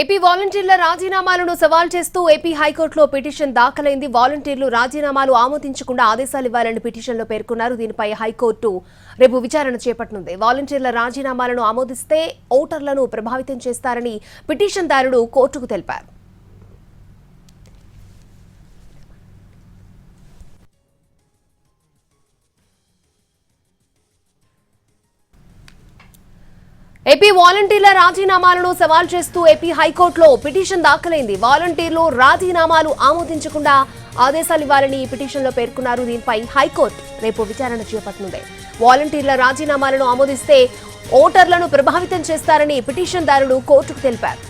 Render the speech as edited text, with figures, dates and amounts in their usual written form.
AP వాలంటీర్ల రాజీనామాలను సవాల్ చేస్తూ ఏపీ హైకోర్టులో పిటిషన్ దాఖలైంది. వాలంటీర్లు రాజీనామాలు ఆమోదించకుండా ఆదేశాలు ఇవ్వాలని పిటిషన్లో పేర్కొన్నారు. దీనిపై హైకోర్టు రేపు విచారణ చేపట్టనుంది. వాలంటీర్ల రాజీనామాలను ఆమోదిస్తే ఓటర్లను ప్రభావితం చేస్తారని పిటిషన్దారుడు కోర్టుకు తెలిపారు. ఏపీ వాలంటీర్ల రాజీనామాలను సవాల్ చేస్తూ ఏపీ హైకోర్టులో పిటిషన్ దాఖలైంది. వాలంటీర్లు రాజీనామాలు ఆమోదించకుండా ఆదేశాలు ఇవ్వాలని ఈ పిటిషన్లో పేర్కొన్నారు. దీనిపై హైకోర్టు రేపు విచారణ చేపట్టనుంది. వాలంటీర్ల రాజీనామాలను ఆమోదిస్తే ఓటర్లను ప్రభావితం చేస్తారని పిటిషన్దారుడు కోర్టుకు తెలిపారు.